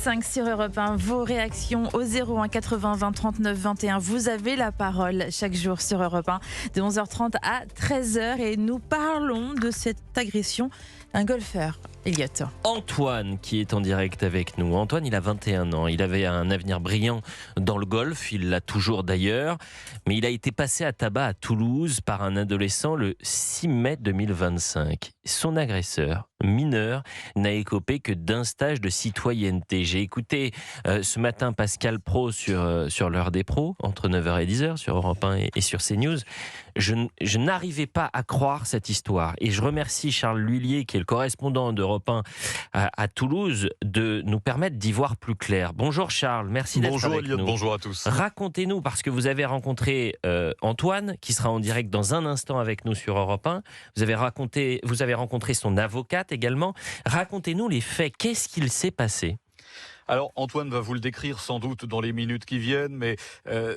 8h05 sur Europe 1. Vos réactions au 01 80 20 39 21. Vous avez la parole chaque jour sur Europe 1 de 11h30 à 13h et nous parlons de cette agression d'un golfeur. Elliot. Antoine qui est en direct avec nous. Antoine, il a 21 ans. Il avait un avenir brillant dans le golf. Il l'a toujours d'ailleurs. Mais il a été passé à tabac à Toulouse par un adolescent le 6 mai 2025. Son agresseur, mineur, n'a écopé que d'un stage de citoyenneté. J'ai écouté ce matin Pascal Praud sur l'heure des pros, entre 9h et 10h, sur Europe 1 et sur CNews. Je n'arrivais pas à croire cette histoire. Et je remercie Charles Lhuillier, qui est le correspondant d'Europe 1 à Toulouse, de nous permettre d'y voir plus clair. Bonjour Charles, merci d'être Bonjour avec Elliot, nous. bonjour à tous. Racontez-nous, parce que vous avez rencontré Antoine, qui sera en direct dans un instant avec nous sur Europe 1. Vous avez rencontré son avocate également. Racontez-nous les faits. Qu'est-ce qu'il s'est passé ? Alors Antoine va vous le décrire sans doute dans les minutes qui viennent, mais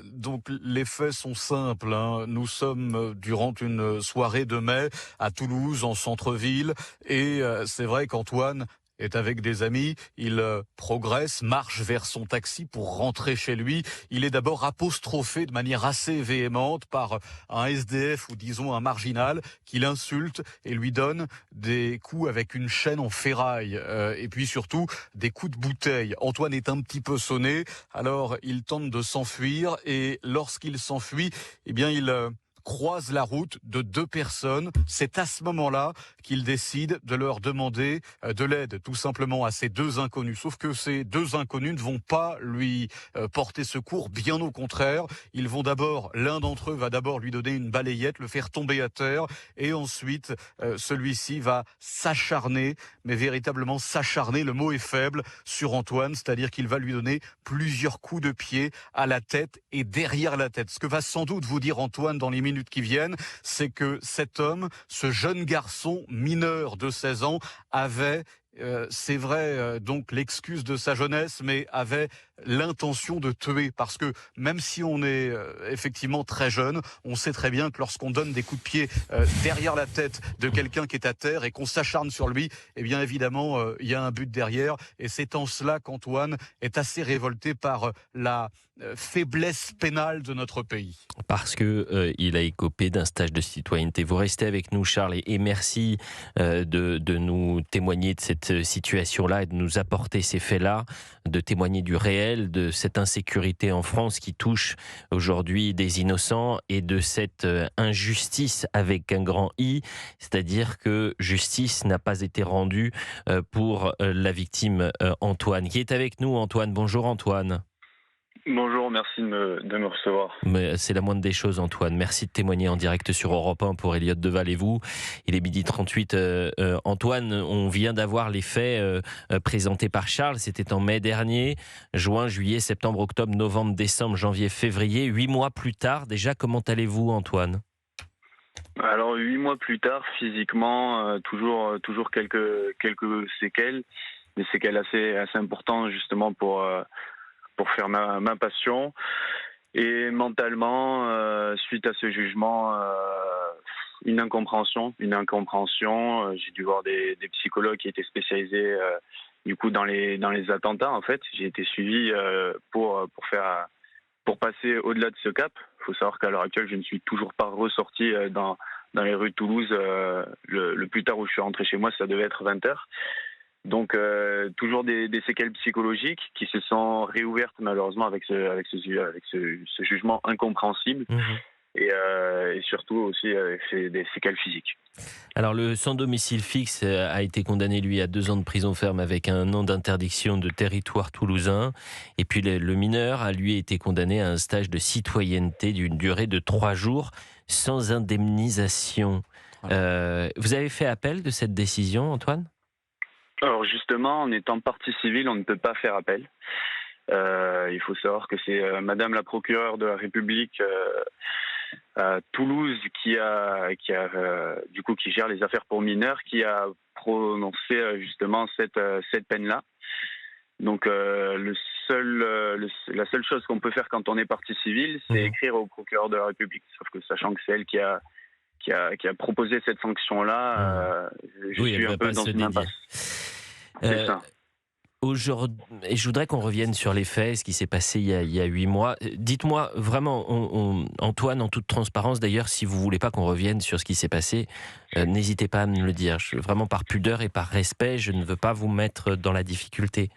donc les faits sont simples. Nous sommes durant une soirée de mai à Toulouse, en centre-ville, et c'est vrai qu'Antoine est avec des amis, il progresse, marche vers son taxi pour rentrer chez lui. Il est d'abord apostrophé de manière assez véhémente par un SDF ou disons un marginal qui l'insulte et lui donne des coups avec une chaîne en ferraille et puis surtout des coups de bouteille. Antoine est un petit peu sonné, alors il tente de s'enfuir et lorsqu'il s'enfuit, eh bien il croise la route de deux personnes. C'est à ce moment-là qu'il décide de leur demander de l'aide, tout simplement à ces deux inconnus. Sauf que ces deux inconnus ne vont pas lui porter secours, bien au contraire. L'un d'entre eux va d'abord lui donner une balayette, le faire tomber à terre, et ensuite celui-ci va s'acharner, mais véritablement s'acharner, le mot est faible, sur Antoine, c'est-à-dire qu'il va lui donner plusieurs coups de pied à la tête et derrière la tête. Ce que va sans doute vous dire Antoine dans les minutes qui viennent, c'est que cet homme, ce jeune garçon mineur de 16 ans, avait, c'est vrai, donc l'excuse de sa jeunesse, mais avait l'intention de tuer. Parce que même si on est effectivement très jeune, on sait très bien que lorsqu'on donne des coups de pied derrière la tête de quelqu'un qui est à terre et qu'on s'acharne sur lui, eh bien évidemment, il y a un but derrière. Et c'est en cela qu'Antoine est assez révolté par la faiblesse pénale de notre pays. Parce que il a écopé d'un stage de citoyenneté. Vous restez avec nous, Charles, et merci de nous témoigner de cette situation-là et de nous apporter ces faits-là, de témoigner du réel, de cette insécurité en France qui touche aujourd'hui des innocents et de cette injustice avec un grand I, c'est-à-dire que justice n'a pas été rendue pour la victime Antoine. Qui est avec nous, Antoine ? Bonjour Antoine. Bonjour, merci de me recevoir. Mais c'est la moindre des choses, Antoine. Merci de témoigner en direct sur Europe 1 pour Elliot Deval et vous. Il est 12h38. Antoine, on vient d'avoir les faits présentés par Charles. C'était en mai dernier. Juin, juillet, septembre, octobre, novembre, décembre, janvier, février. 8 mois plus tard, déjà, comment allez-vous, Antoine ? Alors 8 mois plus tard, physiquement, toujours quelques séquelles, des séquelles assez importantes justement pour faire ma passion. Et mentalement, suite à ce jugement, une incompréhension. J'ai dû voir des psychologues qui étaient spécialisés du coup dans les attentats. En fait, j'ai été suivi pour passer au-delà de ce cap. Il faut savoir qu'à l'heure actuelle, je ne suis toujours pas ressorti dans les rues de Toulouse. Le plus tard où je suis rentré chez moi, ça devait être 20h. Donc toujours des séquelles psychologiques qui se sont réouvertes malheureusement avec ce jugement incompréhensible. Et surtout aussi des séquelles physiques. Alors le sans domicile fixe a été condamné lui à 2 ans de prison ferme avec un an d'interdiction de territoire toulousain. Et puis le mineur a lui été condamné à un stage de citoyenneté d'une durée de 3 jours sans indemnisation. Vous avez fait appel de cette décision, Antoine ? Alors justement, en étant partie civile, on ne peut pas faire appel. Il faut savoir que c'est Madame la procureure de la République à Toulouse qui gère les affaires pour mineurs, qui a prononcé justement cette peine-là. Donc la seule chose qu'on peut faire quand on est partie civile, c'est écrire au procureur de la République. Sauf que sachant que c'est elle qui a proposé cette sanction-là, je suis un peu dans une impasse. C'est ça. Aujourd'hui, et je voudrais qu'on revienne sur les faits, ce qui s'est passé il y a 8 mois. Dites-moi vraiment, Antoine, en toute transparence, d'ailleurs, si vous voulez pas qu'on revienne sur ce qui s'est passé, n'hésitez pas à me le dire. Vraiment par pudeur et par respect, je ne veux pas vous mettre dans la difficulté.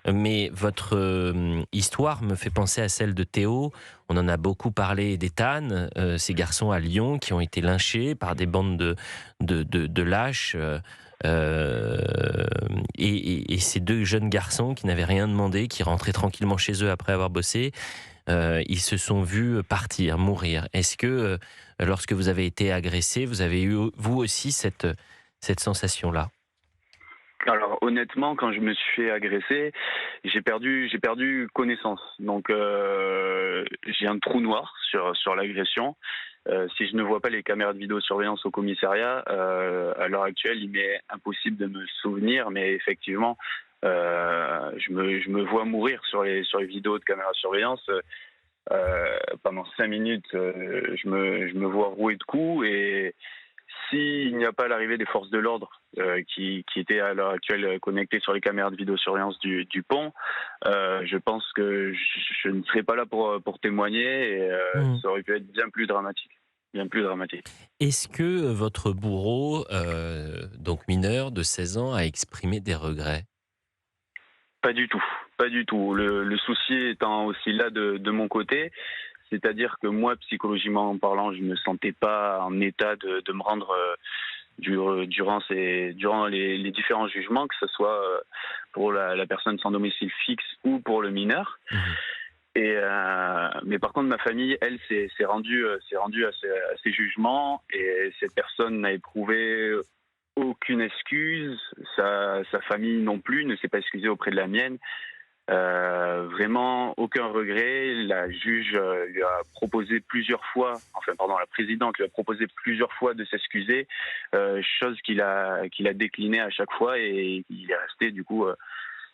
Mais votre histoire me fait penser à celle de Théo. On en a beaucoup parlé d'Ethan, ces garçons à Lyon qui ont été lynchés par des bandes de lâches. Et ces 2 jeunes garçons qui n'avaient rien demandé, qui rentraient tranquillement chez eux après avoir bossé, ils se sont vus partir, mourir. Est-ce que lorsque vous avez été agressé, vous avez eu vous aussi cette sensation-là? Alors honnêtement, quand je me suis fait agresser, j'ai perdu connaissance. Donc j'ai un trou noir sur l'agression. Si je ne vois pas les caméras de vidéosurveillance au commissariat, à l'heure actuelle, il m'est impossible de me souvenir, mais effectivement, je me vois mourir sur les vidéos de caméras de surveillance. Pendant 5 minutes, je me vois roué de coups, et s'il n'y a pas l'arrivée des forces de l'ordre qui étaient à l'heure actuelle connectées sur les caméras de vidéosurveillance du pont, je pense que je ne serais pas là pour témoigner, et ça aurait pu être bien plus dramatique. Bien plus dramatique. Est-ce que votre bourreau, donc mineur de 16 ans, a exprimé des regrets? Pas du tout, pas du tout. Le souci étant aussi là de mon côté, c'est-à-dire que moi, psychologiquement parlant, je ne me sentais pas en état de me rendre durant les différents jugements, que ce soit pour la personne sans domicile fixe ou pour le mineur. Mais par contre, ma famille, elle, s'est rendue à ces jugements, et cette personne n'a éprouvé aucune excuse. Sa famille non plus ne s'est pas excusée auprès de la mienne. Vraiment aucun regret. La juge lui a proposé plusieurs fois, la présidente lui a proposé plusieurs fois de s'excuser, chose qu'il a décliné à chaque fois, et il est resté du coup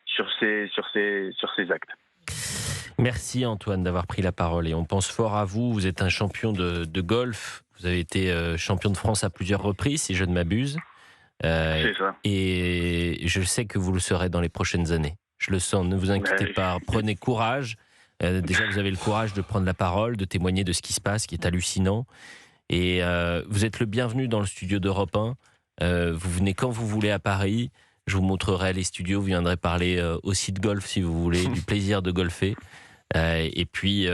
sur ses actes. Merci Antoine d'avoir pris la parole, et on pense fort à vous. Vous êtes un champion de golf. Vous avez été champion de France à plusieurs reprises, si je ne m'abuse. C'est ça. Et je sais que vous le serez dans les prochaines années. Je le sens, ne vous inquiétez pas. Prenez courage. Déjà, vous avez le courage de prendre la parole, de témoigner de ce qui se passe, qui est hallucinant. Et vous êtes le bienvenu dans le studio d'Europe 1. Vous venez quand vous voulez à Paris. Je vous montrerai les studios. Vous viendrez parler aussi de golf si vous voulez, du plaisir de golfer. Et puis,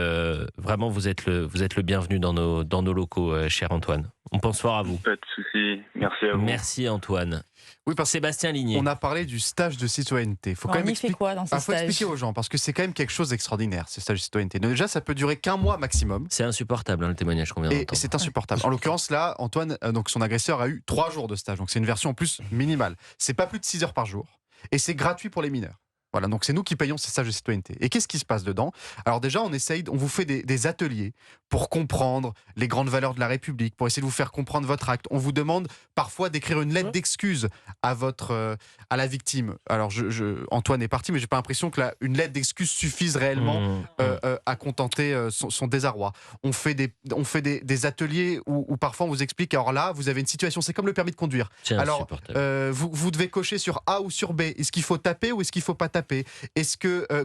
vraiment, vous êtes le bienvenu dans nos locaux, cher Antoine. On pense fort à vous. Pas de souci. Merci à vous. Merci Antoine. Oui, parce Sébastien Ligné. On a parlé du stage de citoyenneté. On y fait quoi dans ce faut stage? expliquer aux gens, parce que c'est quand même quelque chose d'extraordinaire, ces stages de citoyenneté. Déjà, ça peut durer qu'un mois maximum. C'est insupportable, le témoignage qu'on vient Et d'entendre. c'est insupportable. En l'occurrence, là, Antoine, donc son agresseur, a eu 3 jours de stage. Donc c'est une version en plus minimale. C'est pas plus de 6 heures par jour. Et c'est gratuit pour les mineurs. Voilà, donc c'est nous qui payons ces stages de citoyenneté. Et qu'est-ce qui se passe dedans? Alors déjà, on vous fait des ateliers pour comprendre les grandes valeurs de la République, pour essayer de vous faire comprendre votre acte. On vous demande parfois d'écrire une lettre d'excuse à la victime. Alors Antoine est parti, mais j'ai pas l'impression que une lettre d'excuse suffise réellement à contenter son désarroi. On fait des ateliers où parfois on vous explique, alors là, vous avez une situation, c'est comme le permis de conduire. Alors, vous devez cocher sur A ou sur B. Est-ce qu'il faut taper ou est-ce qu'il faut pas taper?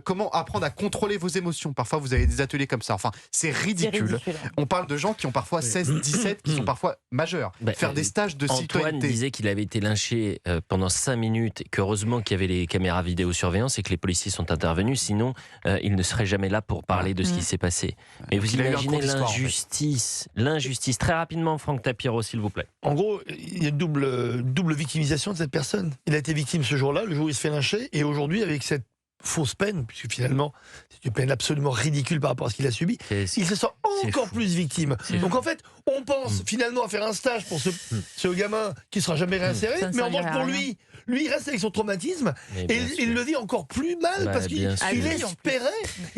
Comment apprendre à contrôler vos émotions? Parfois, vous avez des ateliers comme ça. Enfin, c'est ridicule. On parle de gens qui ont parfois 16, 17, qui sont parfois majeurs. Faire des stages de citoyenneté. Antoine disait qu'il avait été lynché pendant 5 minutes, et qu'heureusement qu'il y avait les caméras vidéosurveillance et que les policiers sont intervenus. Sinon, il ne serait jamais là pour parler de ce qui s'est passé. Mais vous imaginez l'injustice. L'injustice. Très rapidement, Franck Tapiro, s'il vous plaît. En gros, il y a une double victimisation de cette personne. Il a été victime ce jour-là, le jour où il se fait lyncher, et aujourd'hui, avec cette fausse peine, puisque finalement, c'est une peine absolument ridicule par rapport à ce qu'il a subi, il se sent encore plus victime. Donc en fait, on pense finalement à faire un stage pour ce gamin qui ne sera jamais réinséré, mais en revanche pour lui, il reste avec son traumatisme, et il le vit encore plus mal, parce qu'il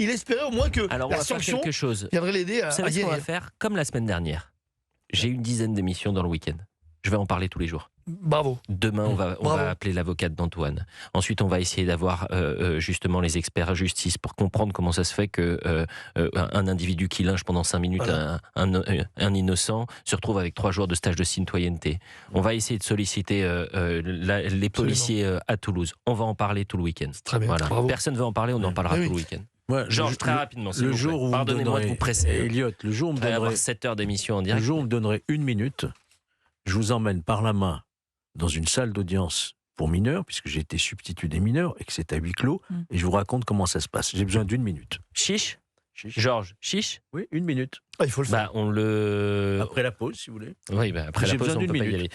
espérait au moins que la sanction viendrait l'aider à Vous savez ce qu'on va guérir. faire? Comme la semaine dernière. J'ai eu une dizaine d'émissions dans le week-end. Je vais en parler tous les jours. Bravo. Demain, on va appeler l'avocate d'Antoine. Ensuite, on va essayer d'avoir justement les experts à justice pour comprendre comment ça se fait que un individu qui lynche pendant 5 minutes un innocent se retrouve avec 3 jours de stage de citoyenneté. On va essayer de solliciter les policiers à Toulouse. On va en parler tout le week-end. Très bien. Voilà. Bravo. Personne ne veut en parler, on en parlera tout le week-end. Ouais, Georges, très rapidement, s'il vous plaît. Pardonnez-moi de vous presser. Elliot, le jour où on me avoir donnerait 7 heures d'émission en le direct. jour où on me donnerait 1 minute, je vous emmène par la main dans une salle d'audience pour mineurs, puisque j'ai été substitut des mineurs et que c'est à huis clos, et je vous raconte comment ça se passe. J'ai besoin d'1 minute. Chiche. Georges, chiche. Oui, 1 minute. Il faut le faire. On le... Après la pause, si vous voulez. Oui, après la pause, on peut pas y aller.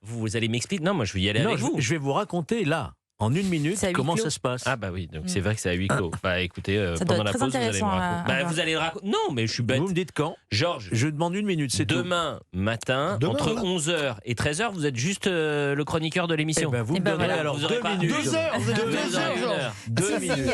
Vous allez m'expliquer. Non, moi, je vais y aller avec vous. Je vais vous raconter, là, en 1 minute, comment ça se passe. Ah bah oui, donc c'est vrai que c'est à huis clos. Écoutez, ça pendant doit la être pause, très vous allez me raconter. Non, mais je suis bête. Vous me dites quand? Georges, je demande 1 minute, c'est demain matin, entre 11h et 13h, vous êtes juste le chroniqueur de l'émission. Vous me donnerez alors vous aurez 2 minutes. 2 heures, vous êtes 2 heures, Georges. 2 minutes.